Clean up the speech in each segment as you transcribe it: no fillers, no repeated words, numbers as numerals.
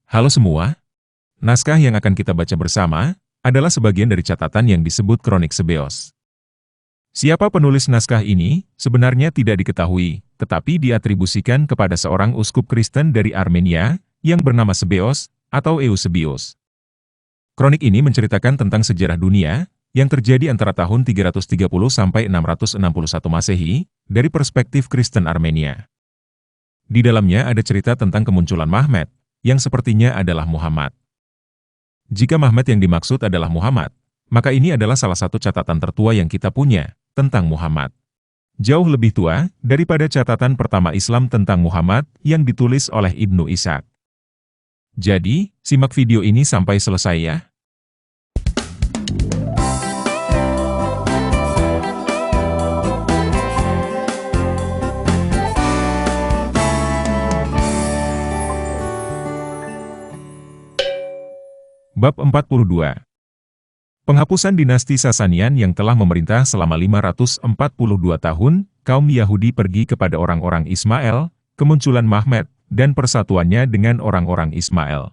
Halo semua, naskah yang akan kita baca bersama adalah sebagian dari catatan yang disebut Kronik Sebeos. Siapa penulis naskah ini sebenarnya tidak diketahui, tetapi diatribusikan kepada seorang uskup Kristen dari Armenia yang bernama Sebeos atau Eusebius. Kronik ini menceritakan tentang sejarah dunia yang terjadi antara tahun 330 sampai 661 Masehi dari perspektif Kristen Armenia. Di dalamnya ada cerita tentang kemunculan Mahmed, yang sepertinya adalah Muhammad. Jika Mahmed yang dimaksud adalah Muhammad, maka ini adalah salah satu catatan tertua yang kita punya tentang Muhammad. Jauh lebih tua daripada catatan pertama Islam tentang Muhammad yang ditulis oleh Ibnu Ishaq. Jadi, simak video ini sampai selesai ya. Bab 42. Penghapusan dinasti Sasanian yang telah memerintah selama 542 tahun, kaum Yahudi pergi kepada orang-orang Ismail, kemunculan Mahmed, dan persatuannya dengan orang-orang Ismail.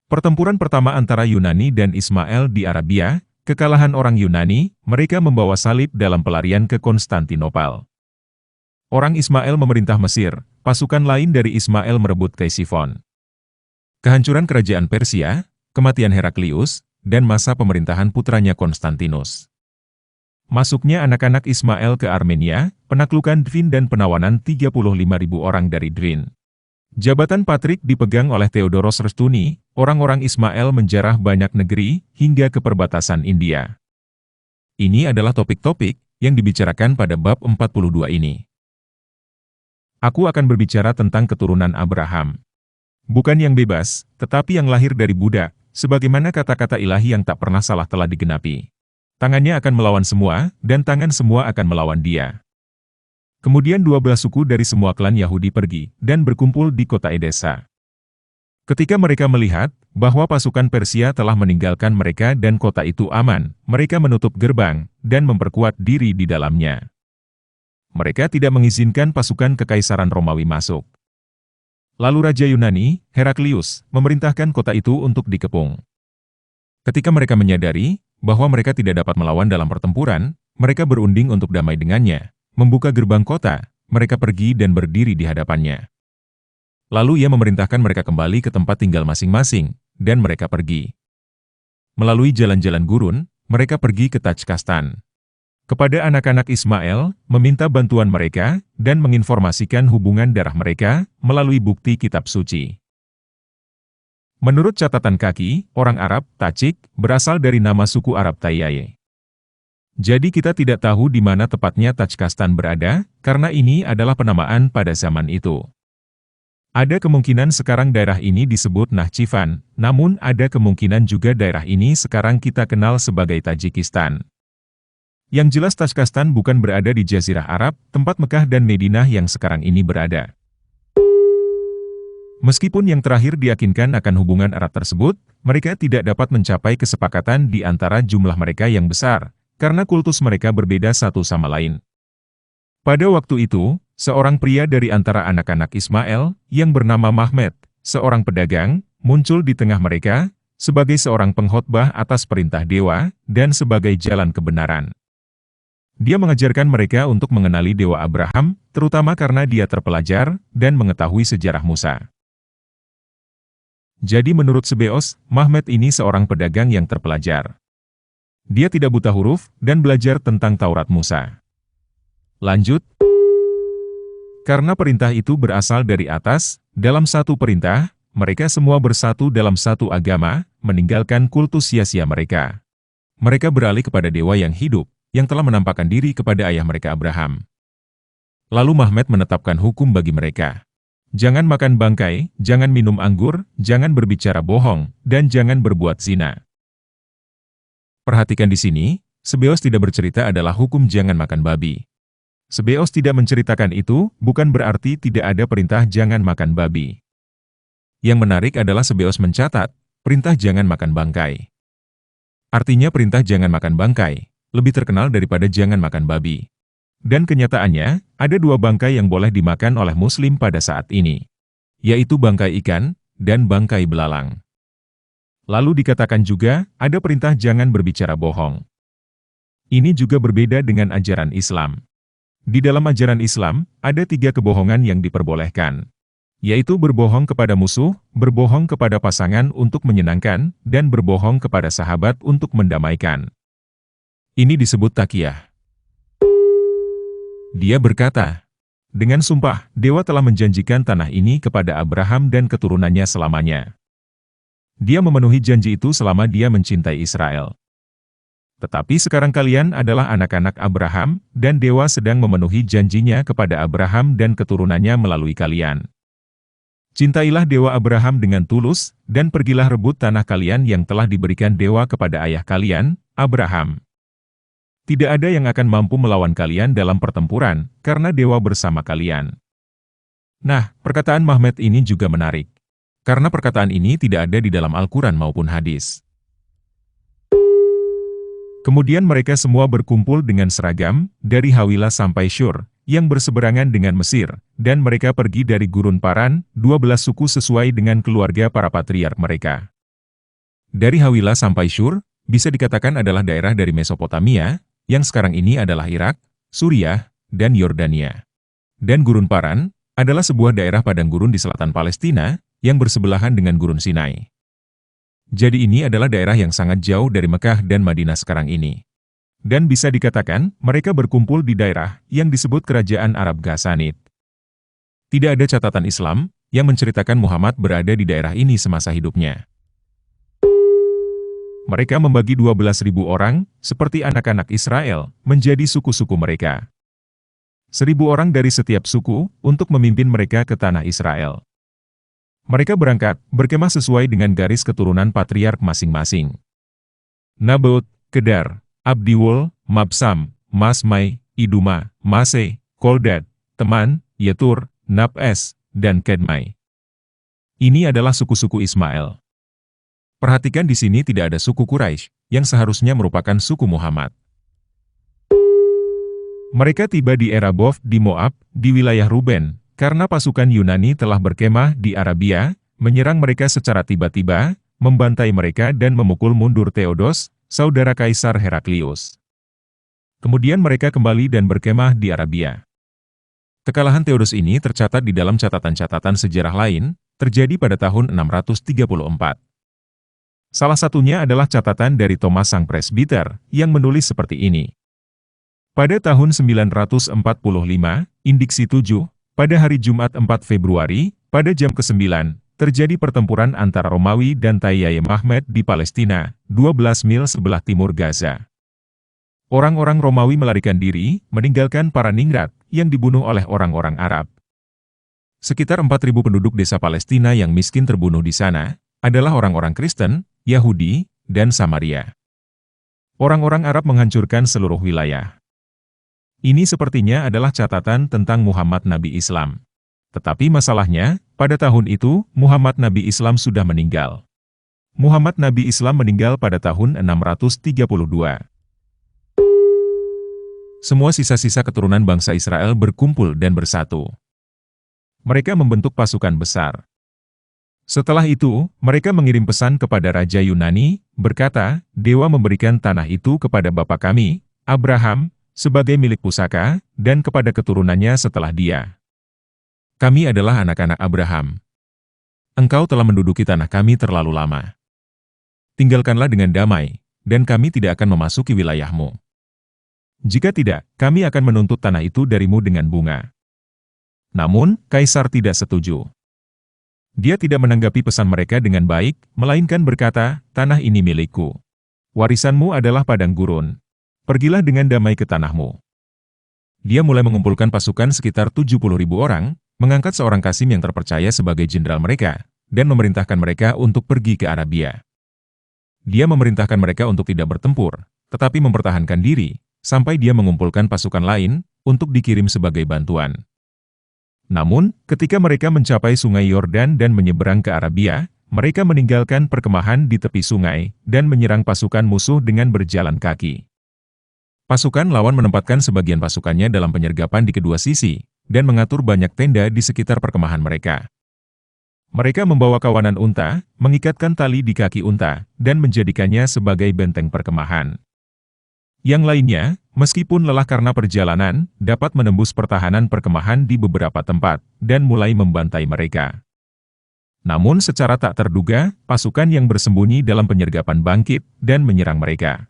Pertempuran pertama antara Yunani dan Ismail di Arabia, kekalahan orang Yunani, mereka membawa salib dalam pelarian ke Konstantinopel. Orang Ismail memerintah Mesir, pasukan lain dari Ismail merebut Ktesiphon. Kehancuran kerajaan Persia, kematian Heraklius, dan masa pemerintahan putranya Konstantinus. Masuknya anak-anak Ismail ke Armenia, penaklukan Dvin dan penawanan 35.000 orang dari Dvin. Jabatan Patrik dipegang oleh Theodoros Restuni, orang-orang Ismail menjarah banyak negeri, hingga ke perbatasan India. Ini adalah topik-topik yang dibicarakan pada bab 42 ini. Aku akan berbicara tentang keturunan Abraham. Bukan yang bebas, tetapi yang lahir dari budak, sebagaimana kata-kata ilahi yang tak pernah salah telah digenapi. Tangannya akan melawan semua, dan tangan semua akan melawan dia. Kemudian 12 suku dari semua klan Yahudi pergi, dan berkumpul di kota Edesa. Ketika mereka melihat bahwa pasukan Persia telah meninggalkan mereka dan kota itu aman, mereka menutup gerbang, dan memperkuat diri di dalamnya. Mereka tidak mengizinkan pasukan kekaisaran Romawi masuk. Lalu Raja Yunani, Heraklius, memerintahkan kota itu untuk dikepung. Ketika mereka menyadari bahwa mereka tidak dapat melawan dalam pertempuran, mereka berunding untuk damai dengannya, membuka gerbang kota, mereka pergi dan berdiri di hadapannya. Lalu ia memerintahkan mereka kembali ke tempat tinggal masing-masing, dan mereka pergi. Melalui jalan-jalan gurun, mereka pergi ke Tajkastan. Kepada anak-anak Ismail, meminta bantuan mereka, dan menginformasikan hubungan darah mereka, melalui bukti kitab suci. Menurut catatan kaki, orang Arab, Tacik, berasal dari nama suku Arab Tayyaye. Jadi kita tidak tahu di mana tepatnya Tajkastan berada, karena ini adalah penamaan pada zaman itu. Ada kemungkinan sekarang daerah ini disebut Nakhchivan, namun ada kemungkinan juga daerah ini sekarang kita kenal sebagai Tajikistan. Yang jelas Tajkastan bukan berada di Jazirah Arab, tempat Mekah dan Madinah yang sekarang ini berada. Meskipun yang terakhir diyakinkan akan hubungan erat tersebut, mereka tidak dapat mencapai kesepakatan di antara jumlah mereka yang besar, karena kultus mereka berbeda satu sama lain. Pada waktu itu, seorang pria dari antara anak-anak Ismail, yang bernama Mahmed, seorang pedagang, muncul di tengah mereka, sebagai seorang pengkhotbah atas perintah dewa, dan sebagai jalan kebenaran. Dia mengajarkan mereka untuk mengenali Dewa Abraham, terutama karena dia terpelajar dan mengetahui sejarah Musa. Jadi menurut Sebeos, Mahmed ini seorang pedagang yang terpelajar. Dia tidak buta huruf dan belajar tentang Taurat Musa. Lanjut. Karena perintah itu berasal dari atas, dalam satu perintah, mereka semua bersatu dalam satu agama, meninggalkan kultus sia-sia mereka. Mereka beralih kepada Dewa yang hidup, yang telah menampakkan diri kepada ayah mereka Abraham. Lalu Mahmed menetapkan hukum bagi mereka. Jangan makan bangkai, jangan minum anggur, jangan berbicara bohong, dan jangan berbuat zina. Perhatikan di sini, Sebeos tidak bercerita adalah hukum jangan makan babi. Sebeos tidak menceritakan itu, bukan berarti tidak ada perintah jangan makan babi. Yang menarik adalah Sebeos mencatat, perintah jangan makan bangkai. Artinya perintah jangan makan bangkai lebih terkenal daripada jangan makan babi. Dan kenyataannya, ada dua bangkai yang boleh dimakan oleh Muslim pada saat ini, yaitu bangkai ikan dan bangkai belalang. Lalu dikatakan juga, ada perintah jangan berbicara bohong. Ini juga berbeda dengan ajaran Islam. Di dalam ajaran Islam, ada 3 kebohongan yang diperbolehkan, yaitu berbohong kepada musuh, berbohong kepada pasangan untuk menyenangkan, dan berbohong kepada sahabat untuk mendamaikan. Ini disebut taqiyah. Dia berkata, dengan sumpah, Dewa telah menjanjikan tanah ini kepada Abraham dan keturunannya selamanya. Dia memenuhi janji itu selama dia mencintai Israel. Tetapi sekarang kalian adalah anak-anak Abraham, dan Dewa sedang memenuhi janjinya kepada Abraham dan keturunannya melalui kalian. Cintailah Dewa Abraham dengan tulus, dan pergilah rebut tanah kalian yang telah diberikan Dewa kepada ayah kalian, Abraham. Tidak ada yang akan mampu melawan kalian dalam pertempuran, karena Dewa bersama kalian. Nah, perkataan Mahmed ini juga menarik. Karena perkataan ini tidak ada di dalam Al-Quran maupun hadis. Kemudian mereka semua berkumpul dengan seragam, dari Hawilah sampai Syur, yang berseberangan dengan Mesir, dan mereka pergi dari Gurun Paran, 12 suku sesuai dengan keluarga para patriark mereka. Dari Hawilah sampai Syur, bisa dikatakan adalah daerah dari Mesopotamia, yang sekarang ini adalah Irak, Suriah, dan Yordania. Dan Gurun Paran adalah sebuah daerah padang gurun di selatan Palestina, yang bersebelahan dengan Gurun Sinai. Jadi ini adalah daerah yang sangat jauh dari Mekah dan Madinah sekarang ini. Dan bisa dikatakan, mereka berkumpul di daerah yang disebut Kerajaan Arab Ghassanid. Tidak ada catatan Islam yang menceritakan Muhammad berada di daerah ini semasa hidupnya. Mereka membagi 12.000 orang, seperti anak-anak Israel, menjadi suku-suku mereka. 1.000 orang dari setiap suku, untuk memimpin mereka ke tanah Israel. Mereka berangkat, berkemah sesuai dengan garis keturunan patriark masing-masing. Nabaut, Kedar, Abdiwul, Mabsam, Masmai, Iduma, Mase, Koldad, Teman, Yetur, Nabes, dan Kedmai. Ini adalah suku-suku Ismail. Perhatikan di sini tidak ada suku Quraisy, yang seharusnya merupakan suku Muhammad. Mereka tiba di Eraboth di Moab, di wilayah Ruben, karena pasukan Yunani telah berkemah di Arabia, menyerang mereka secara tiba-tiba, membantai mereka dan memukul mundur Theodos, saudara Kaisar Heraklius. Kemudian mereka kembali dan berkemah di Arabia. Kekalahan Theodos ini tercatat di dalam catatan-catatan sejarah lain, terjadi pada tahun 634. Salah satunya adalah catatan dari Thomas sang presbiter, yang menulis seperti ini. Pada tahun 945, Indiksi 7, pada hari Jumat 4 Februari, pada jam ke-9, terjadi pertempuran antara Romawi dan Tayyaye Mahmed di Palestina, 12 mil sebelah timur Gaza. Orang-orang Romawi melarikan diri, meninggalkan para ningrat, yang dibunuh oleh orang-orang Arab. Sekitar 4.000 penduduk desa Palestina yang miskin terbunuh di sana, adalah orang-orang Kristen, Yahudi, dan Samaria. Orang-orang Arab menghancurkan seluruh wilayah. Ini sepertinya adalah catatan tentang Muhammad Nabi Islam. Tetapi masalahnya, pada tahun itu, Muhammad Nabi Islam sudah meninggal. Muhammad Nabi Islam meninggal pada tahun 632. Semua sisa-sisa keturunan bangsa Israel berkumpul dan bersatu. Mereka membentuk pasukan besar. Setelah itu, mereka mengirim pesan kepada Raja Yunani, berkata, Dewa memberikan tanah itu kepada bapa kami, Abraham, sebagai milik pusaka, dan kepada keturunannya setelah dia. Kami adalah anak-anak Abraham. Engkau telah menduduki tanah kami terlalu lama. Tinggalkanlah dengan damai, dan kami tidak akan memasuki wilayahmu. Jika tidak, kami akan menuntut tanah itu darimu dengan bunga. Namun, Kaisar tidak setuju. Dia tidak menanggapi pesan mereka dengan baik, melainkan berkata, tanah ini milikku. Warisanmu adalah padang gurun. Pergilah dengan damai ke tanahmu. Dia mulai mengumpulkan pasukan sekitar 70.000 orang, mengangkat seorang Kasim yang terpercaya sebagai jenderal mereka, dan memerintahkan mereka untuk pergi ke Arabia. Dia memerintahkan mereka untuk tidak bertempur, tetapi mempertahankan diri, sampai dia mengumpulkan pasukan lain, untuk dikirim sebagai bantuan. Namun, ketika mereka mencapai sungai Yordan dan menyeberang ke Arabia, mereka meninggalkan perkemahan di tepi sungai, dan menyerang pasukan musuh dengan berjalan kaki. Pasukan lawan menempatkan sebagian pasukannya dalam penyergapan di kedua sisi, dan mengatur banyak tenda di sekitar perkemahan mereka. Mereka membawa kawanan unta, mengikatkan tali di kaki unta, dan menjadikannya sebagai benteng perkemahan. Yang lainnya, meskipun lelah karena perjalanan, dapat menembus pertahanan perkemahan di beberapa tempat, dan mulai membantai mereka. Namun secara tak terduga, pasukan yang bersembunyi dalam penyergapan bangkit, dan menyerang mereka.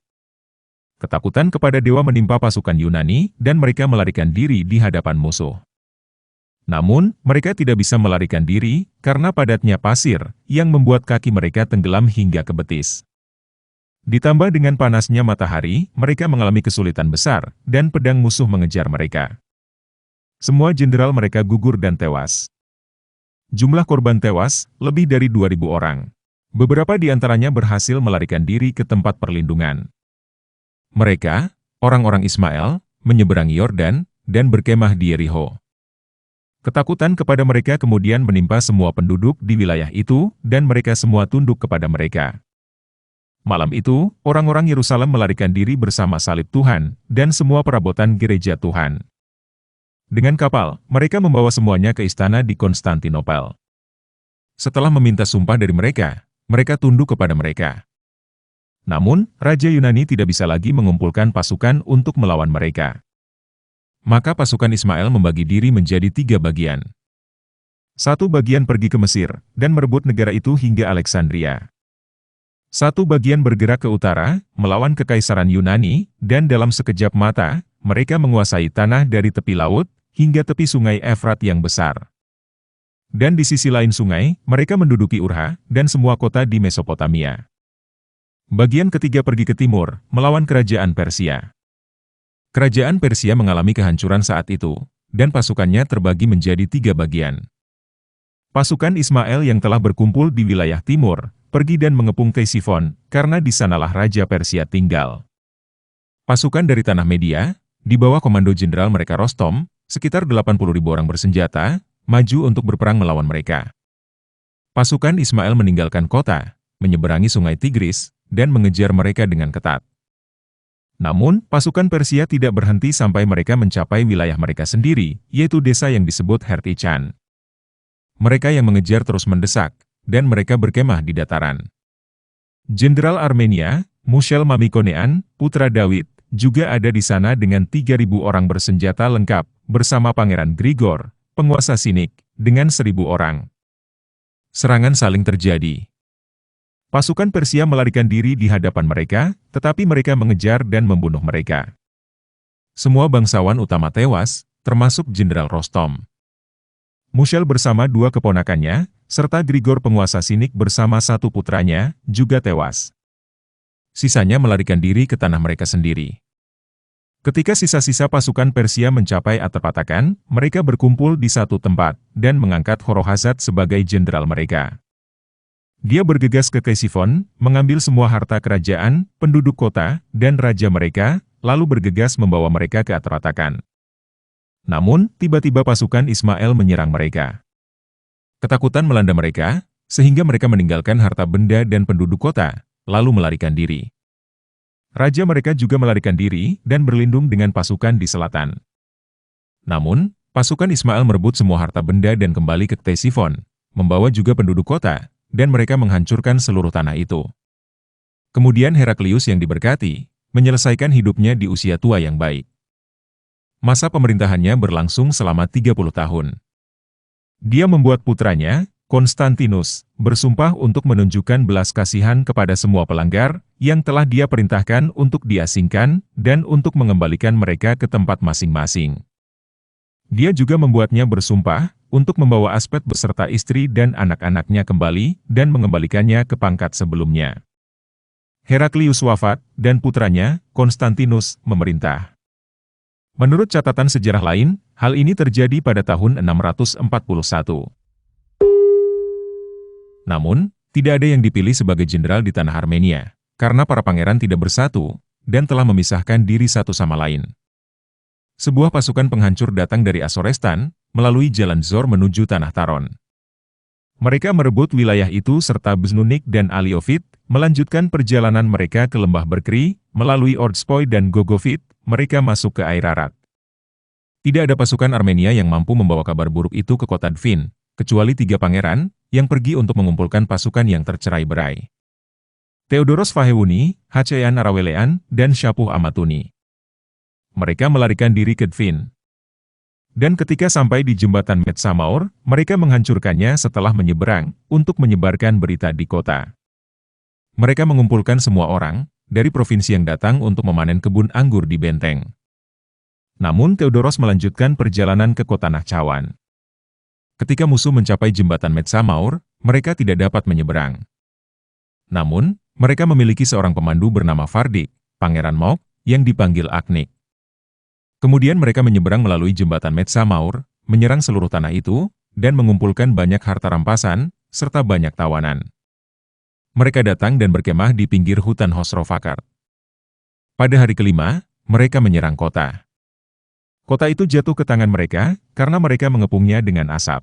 Ketakutan kepada dewa menimpa pasukan Yunani, dan mereka melarikan diri di hadapan musuh. Namun, mereka tidak bisa melarikan diri, karena padatnya pasir, yang membuat kaki mereka tenggelam hingga ke betis. Ditambah dengan panasnya matahari, mereka mengalami kesulitan besar, dan pedang musuh mengejar mereka. Semua jenderal mereka gugur dan tewas. Jumlah korban tewas, lebih dari 2.000 orang. Beberapa di antaranya berhasil melarikan diri ke tempat perlindungan. Mereka, orang-orang Ismail, menyeberangi Yordan, dan berkemah di Yeriho. Ketakutan kepada mereka kemudian menimpa semua penduduk di wilayah itu, dan mereka semua tunduk kepada mereka. Malam itu, orang-orang Yerusalem melarikan diri bersama salib Tuhan, dan semua perabotan gereja Tuhan. Dengan kapal, mereka membawa semuanya ke istana di Konstantinopel. Setelah meminta sumpah dari mereka, mereka tunduk kepada mereka. Namun, Raja Yunani tidak bisa lagi mengumpulkan pasukan untuk melawan mereka. Maka pasukan Ismail membagi diri menjadi 3 bagian. Satu bagian pergi ke Mesir, dan merebut negara itu hingga Alexandria. Satu bagian bergerak ke utara, melawan kekaisaran Yunani, dan dalam sekejap mata, mereka menguasai tanah dari tepi laut, hingga tepi sungai Efrat yang besar. Dan di sisi lain sungai, mereka menduduki Urha, dan semua kota di Mesopotamia. Bagian ketiga pergi ke timur, melawan kerajaan Persia. Kerajaan Persia mengalami kehancuran saat itu, dan pasukannya terbagi menjadi 3 bagian. Pasukan Ismail yang telah berkumpul di wilayah timur, pergi dan mengepung Ksifon, karena di sanalah Raja Persia tinggal. Pasukan dari tanah Media, di bawah komando jenderal mereka Rostom, sekitar 80.000 orang bersenjata, maju untuk berperang melawan mereka. Pasukan Ismail meninggalkan kota, menyeberangi sungai Tigris, dan mengejar mereka dengan ketat. Namun, pasukan Persia tidak berhenti sampai mereka mencapai wilayah mereka sendiri, yaitu desa yang disebut Hertichan. Mereka yang mengejar terus mendesak, dan mereka berkemah di dataran. Jenderal Armenia, Mushel Mamikonean, putra Dawid, juga ada di sana dengan 3.000 orang bersenjata lengkap, bersama Pangeran Grigor, penguasa Sinik, dengan 1.000 orang. Serangan saling terjadi. Pasukan Persia melarikan diri di hadapan mereka, tetapi mereka mengejar dan membunuh mereka. Semua bangsawan utama tewas, termasuk Jenderal Rostom. Mushel bersama 2 keponakannya, serta Grigor penguasa Sinik bersama 1 putranya, juga tewas. Sisanya melarikan diri ke tanah mereka sendiri. Ketika sisa-sisa pasukan Persia mencapai Atapatakan, mereka berkumpul di satu tempat, dan mengangkat Horohazat sebagai jenderal mereka. Dia bergegas ke Ksifon, mengambil semua harta kerajaan, penduduk kota, dan raja mereka, lalu bergegas membawa mereka ke Atapatakan. Namun, tiba-tiba pasukan Ismail menyerang mereka. Ketakutan melanda mereka, sehingga mereka meninggalkan harta benda dan penduduk kota, lalu melarikan diri. Raja mereka juga melarikan diri dan berlindung dengan pasukan di selatan. Namun, pasukan Ismail merebut semua harta benda dan kembali ke Ktesifon, membawa juga penduduk kota, dan mereka menghancurkan seluruh tanah itu. Kemudian Heraklius yang diberkati, menyelesaikan hidupnya di usia tua yang baik. Masa pemerintahannya berlangsung selama 30 tahun. Dia membuat putranya, Konstantinus, bersumpah untuk menunjukkan belas kasihan kepada semua pelanggar yang telah dia perintahkan untuk diasingkan dan untuk mengembalikan mereka ke tempat masing-masing. Dia juga membuatnya bersumpah untuk membawa Aspet beserta istri dan anak-anaknya kembali dan mengembalikannya ke pangkat sebelumnya. Heraklius wafat dan putranya, Konstantinus, memerintah. Menurut catatan sejarah lain, hal ini terjadi pada tahun 641. Namun, tidak ada yang dipilih sebagai jenderal di tanah Armenia, karena para pangeran tidak bersatu, dan telah memisahkan diri satu sama lain. Sebuah pasukan penghancur datang dari Asorestan, melalui jalan Zor menuju tanah Taron. Mereka merebut wilayah itu serta Bznunik dan Aliovit, melanjutkan perjalanan mereka ke lembah Berkri, melalui Ordspoy dan Gogovit, mereka masuk ke air Arat. Tidak ada pasukan Armenia yang mampu membawa kabar buruk itu ke kota Dvin, kecuali 3 pangeran, yang pergi untuk mengumpulkan pasukan yang tercerai-berai. Theodoros Vahewuni, Hacean Arawelean, dan Shapuh Amatuni. Mereka melarikan diri ke Dvin. Dan ketika sampai di jembatan Metsamaur, mereka menghancurkannya setelah menyeberang, untuk menyebarkan berita di kota. Mereka mengumpulkan semua orang, dari provinsi yang datang untuk memanen kebun anggur di benteng. Namun Theodoros melanjutkan perjalanan ke kota Nahcawan. Ketika musuh mencapai jembatan Metsamaur, mereka tidak dapat menyeberang. Namun, mereka memiliki seorang pemandu bernama Fardik, Pangeran Mok, yang dipanggil Agnik. Kemudian mereka menyeberang melalui jembatan Metsamaur, menyerang seluruh tanah itu, dan mengumpulkan banyak harta rampasan, serta banyak tawanan. Mereka datang dan berkemah di pinggir hutan Hosrofakar. Pada hari kelima, mereka menyerang kota. Kota itu jatuh ke tangan mereka, karena mereka mengepungnya dengan asap.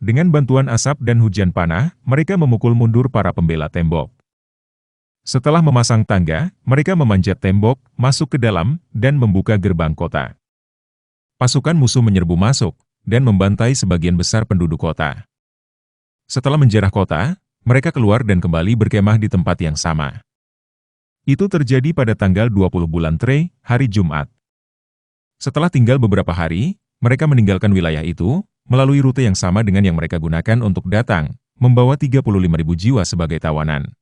Dengan bantuan asap dan hujan panah, mereka memukul mundur para pembela tembok. Setelah memasang tangga, mereka memanjat tembok, masuk ke dalam, dan membuka gerbang kota. Pasukan musuh menyerbu masuk, dan membantai sebagian besar penduduk kota. Setelah menjarah kota, mereka keluar dan kembali berkemah di tempat yang sama. Itu terjadi pada tanggal 20 bulan Tre, hari Jumat. Setelah tinggal beberapa hari, mereka meninggalkan wilayah itu, melalui rute yang sama dengan yang mereka gunakan untuk datang, membawa 35.000 jiwa sebagai tawanan.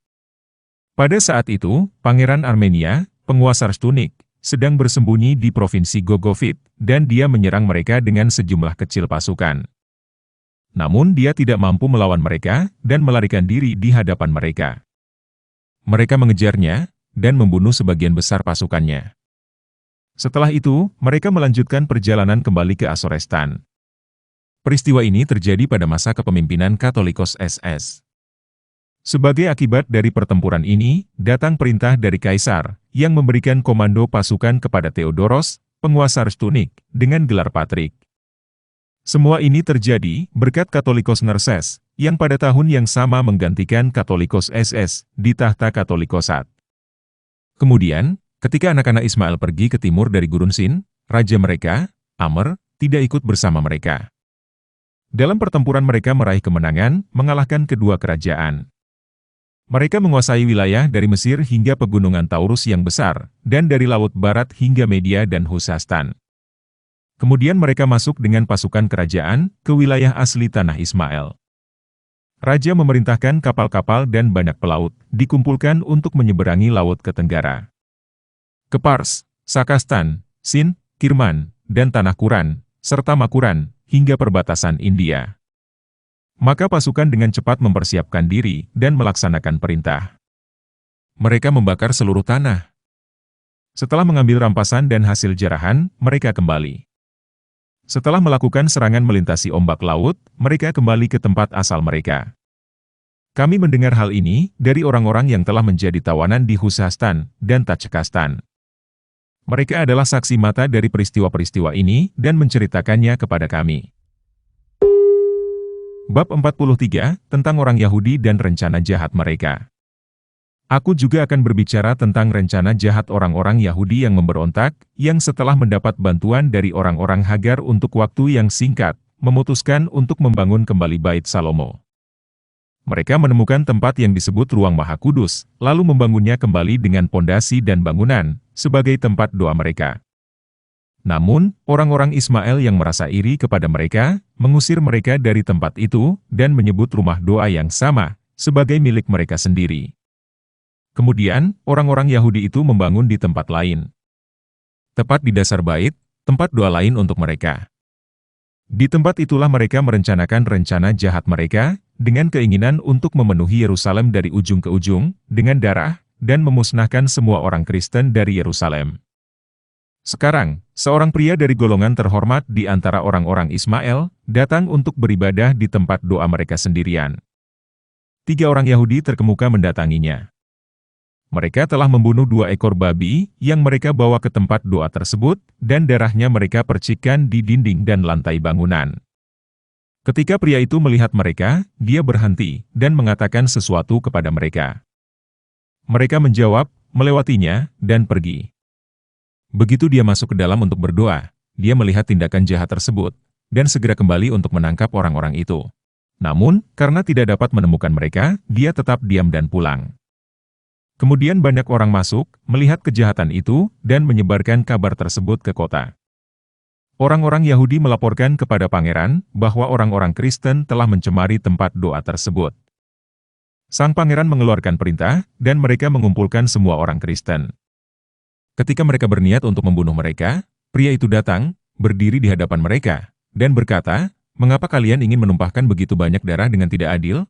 Pada saat itu, Pangeran Armenia, penguasa Rstunik, sedang bersembunyi di provinsi Gogovit, dan dia menyerang mereka dengan sejumlah kecil pasukan. Namun dia tidak mampu melawan mereka, dan melarikan diri di hadapan mereka. Mereka mengejarnya, dan membunuh sebagian besar pasukannya. Setelah itu, mereka melanjutkan perjalanan kembali ke Asorestan. Peristiwa ini terjadi pada masa kepemimpinan Katolikos SS. Sebagai akibat dari pertempuran ini, datang perintah dari Kaisar, yang memberikan komando pasukan kepada Theodoros, penguasa Rstunik, dengan gelar Patrik. Semua ini terjadi berkat Katolikos Nerses, yang pada tahun yang sama menggantikan Katolikos SS di tahta Katolikosat. Kemudian, ketika anak-anak Ismail pergi ke timur dari Gurun Sin, raja mereka, Amer, tidak ikut bersama mereka. Dalam pertempuran mereka meraih kemenangan, mengalahkan kedua kerajaan. Mereka menguasai wilayah dari Mesir hingga pegunungan Taurus yang besar, dan dari Laut Barat hingga Media dan Khuzestan. Kemudian mereka masuk dengan pasukan kerajaan ke wilayah asli tanah Ismail. Raja memerintahkan kapal-kapal dan banyak pelaut dikumpulkan untuk menyeberangi laut ke tenggara. Ke Pars, Sakastan, Sin, Kirman, dan Tanah Kuran, serta Makuran, hingga perbatasan India. Maka pasukan dengan cepat mempersiapkan diri dan melaksanakan perintah. Mereka membakar seluruh tanah. Setelah mengambil rampasan dan hasil jarahan, mereka kembali. Setelah melakukan serangan melintasi ombak laut, mereka kembali ke tempat asal mereka. Kami mendengar hal ini dari orang-orang yang telah menjadi tawanan di Khuzestan dan Tadjikistan. Mereka adalah saksi mata dari peristiwa-peristiwa ini dan menceritakannya kepada kami. Bab 43, tentang orang Yahudi dan rencana jahat mereka. Aku juga akan berbicara tentang rencana jahat orang-orang Yahudi yang memberontak, yang setelah mendapat bantuan dari orang-orang Hagar untuk waktu yang singkat, memutuskan untuk membangun kembali Bait Salomo. Mereka menemukan tempat yang disebut Ruang Maha Kudus, lalu membangunnya kembali dengan pondasi dan bangunan, sebagai tempat doa mereka. Namun, orang-orang Ismail yang merasa iri kepada mereka, mengusir mereka dari tempat itu, dan menyebut rumah doa yang sama, sebagai milik mereka sendiri. Kemudian, orang-orang Yahudi itu membangun di tempat lain. Tepat di dasar bait, tempat doa lain untuk mereka. Di tempat itulah mereka merencanakan rencana jahat mereka, dengan keinginan untuk memenuhi Yerusalem dari ujung ke ujung, dengan darah, dan memusnahkan semua orang Kristen dari Yerusalem. Sekarang, seorang pria dari golongan terhormat di antara orang-orang Ismail, datang untuk beribadah di tempat doa mereka sendirian. 3 orang Yahudi terkemuka mendatanginya. Mereka telah membunuh 2 ekor babi, yang mereka bawa ke tempat doa tersebut, dan darahnya mereka percikkan di dinding dan lantai bangunan. Ketika pria itu melihat mereka, dia berhenti, dan mengatakan sesuatu kepada mereka. Mereka menjawab, melewatinya, dan pergi. Begitu dia masuk ke dalam untuk berdoa, dia melihat tindakan jahat tersebut, dan segera kembali untuk menangkap orang-orang itu. Namun, karena tidak dapat menemukan mereka, dia tetap diam dan pulang. Kemudian banyak orang masuk, melihat kejahatan itu, dan menyebarkan kabar tersebut ke kota. Orang-orang Yahudi melaporkan kepada pangeran bahwa orang-orang Kristen telah mencemari tempat doa tersebut. Sang pangeran mengeluarkan perintah, dan mereka mengumpulkan semua orang Kristen. Ketika mereka berniat untuk membunuh mereka, pria itu datang, berdiri di hadapan mereka, dan berkata, "Mengapa kalian ingin menumpahkan begitu banyak darah dengan tidak adil?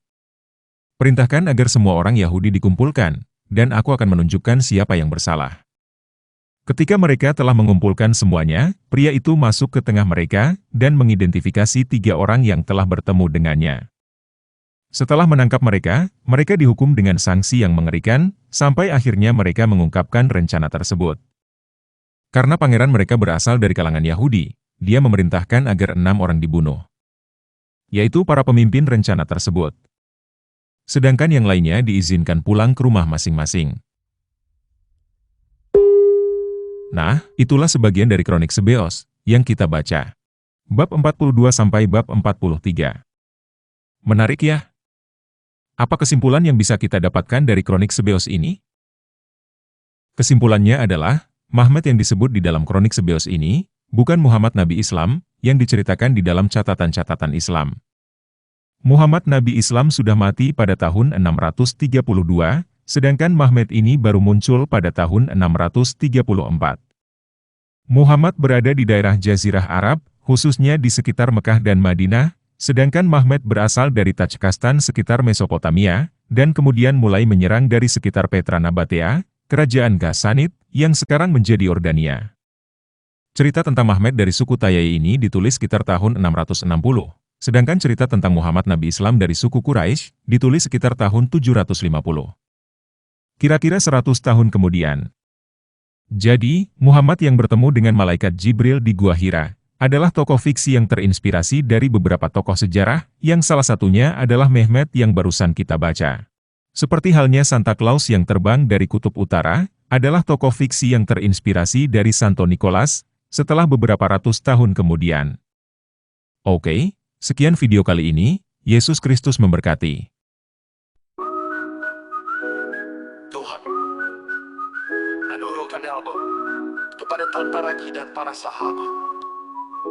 Perintahkan agar semua orang Yahudi dikumpulkan, dan aku akan menunjukkan siapa yang bersalah." Ketika mereka telah mengumpulkan semuanya, pria itu masuk ke tengah mereka, dan mengidentifikasi 3 orang yang telah bertemu dengannya. Setelah menangkap mereka, mereka dihukum dengan sanksi yang mengerikan, sampai akhirnya mereka mengungkapkan rencana tersebut. Karena pangeran mereka berasal dari kalangan Yahudi, dia memerintahkan agar 6 orang dibunuh, yaitu para pemimpin rencana tersebut. Sedangkan yang lainnya diizinkan pulang ke rumah masing-masing. Nah, itulah sebagian dari Kronik Sebeos yang kita baca. Bab 42 sampai bab 43. Menarik ya? Apa kesimpulan yang bisa kita dapatkan dari Kronik Sebeos ini? Kesimpulannya adalah, Mahmed yang disebut di dalam Kronik Sebeos ini, bukan Muhammad Nabi Islam, yang diceritakan di dalam catatan-catatan Islam. Muhammad Nabi Islam sudah mati pada tahun 632, sedangkan Mahmed ini baru muncul pada tahun 634. Muhammad berada di daerah Jazirah Arab, khususnya di sekitar Mekah dan Madinah, sedangkan Mahmed berasal dari Tajikistan sekitar Mesopotamia, dan kemudian mulai menyerang dari sekitar Petra Nabatea, kerajaan Ghassanid, yang sekarang menjadi Yordania. Cerita tentang Mahmed dari suku Tayai ini ditulis sekitar tahun 660, sedangkan cerita tentang Muhammad Nabi Islam dari suku Quraisy ditulis sekitar tahun 750. Kira-kira 100 tahun kemudian. Jadi, Muhammad yang bertemu dengan malaikat Jibril di Gua Hira adalah tokoh fiksi yang terinspirasi dari beberapa tokoh sejarah, yang salah satunya adalah Mehmet yang barusan kita baca. Seperti halnya Santa Claus yang terbang dari kutub utara, adalah tokoh fiksi yang terinspirasi dari Santo Nicholas, setelah beberapa ratus tahun kemudian. Oke, sekian video kali ini. Yesus Kristus memberkati. Tuhan, menurunkan Alba kepada tentara dan para sahabat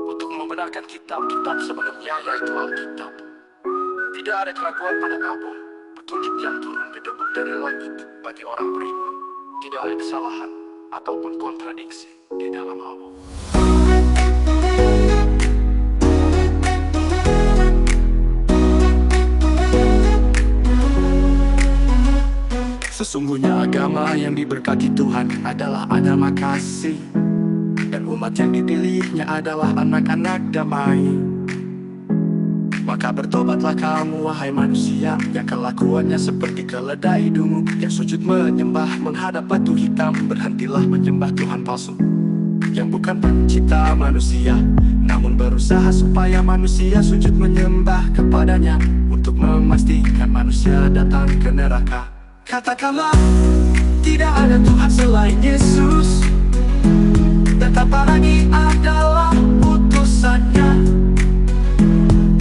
untuk membenarkan kitab-kitab sebelumnya, yaitu Alkitab. Tidak ada keraguan pada kamu, petunjuk yang turun gedebuk dari langit bagi orang beriman. Tidak ada kesalahan ataupun kontradiksi di dalam Alba. Sesungguhnya agama yang diberkati Tuhan adalah agama kasih, dan umat yang dipilihnya adalah anak-anak damai. Maka bertobatlah kamu, wahai manusia, yang kelakuannya seperti keledai dungu, yang sujud menyembah menghadap batu hitam. Berhentilah menyembah Tuhan palsu, yang bukan pencipta manusia, namun berusaha supaya manusia sujud menyembah kepadanya, untuk memastikan manusia datang ke neraka. Katakanlah, tidak ada Tuhan selain Yesus, betapa lagi adalah utusannya,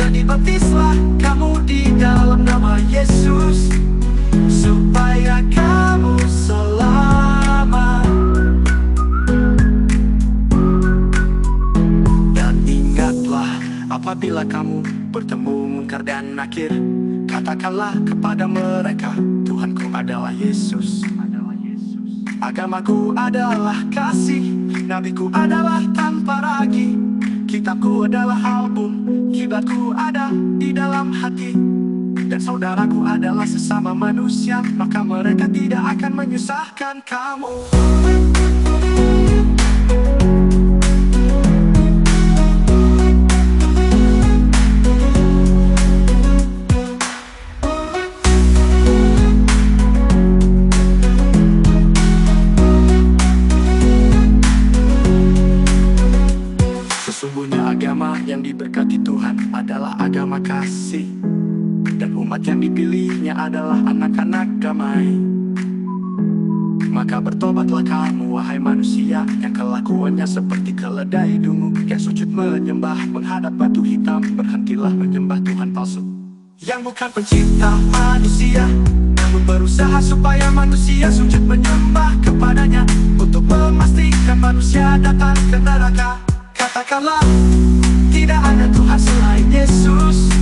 dan dibaptislah kamu di dalam nama Yesus, supaya kamu selamat. Dan ingatlah, apabila kamu bertemu Mungkar dan Nakir, katakanlah kepada mereka, Tuhanku adalah Yesus, agamaku adalah kasih, nabiku adalah tanpa ragi, kitabku adalah album, kiblatku ada di dalam hati, dan saudaraku adalah sesama manusia, maka mereka tidak akan menyusahkan kamu. Sesungguhnya agama yang diberkati Tuhan adalah agama kasih, dan umat yang dipilihnya adalah anak-anak damai. Maka bertobatlah kamu wahai manusia, yang kelakuannya seperti keledai dungu, yang sujud menyembah menghadap batu hitam. Berhentilah menyembah Tuhan palsu, yang bukan pencipta manusia, namun berusaha supaya manusia sujud menyembah kepadanya, untuk memastikan manusia datang ke neraka. Katakanlah, tidak ada Tuhan selain Yesus,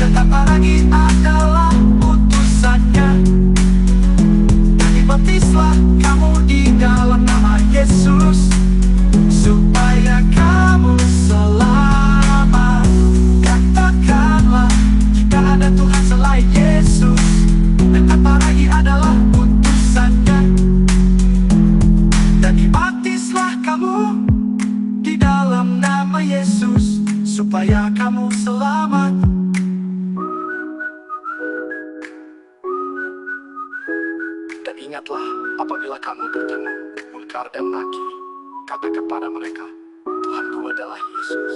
dan tak lagi adalah utusannya. Baptislah kamu di dalam nama Yesus, supaya kamu selamat. Katakanlah, jika ada Tuhan selain Yesus, dan apa lagi adalah utusannya. Dan dibaptislah kamu di dalam nama Yesus, supaya kamu selamat. Dan ingatlah, apabila kamu bertemu mungkar dan nakir, kata kepada mereka, Tuhanku adalah Yesus,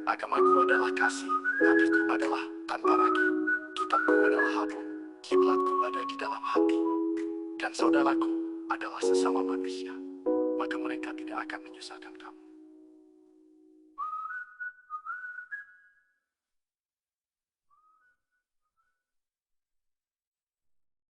agamaku adalah kasih, nabiku adalah tanpa ragu, kitabku adalah habur, kiblatku ada di dalam hati, dan saudaraku adalah sesama manusia. Maka mereka tidak akan menyusahkan kamu.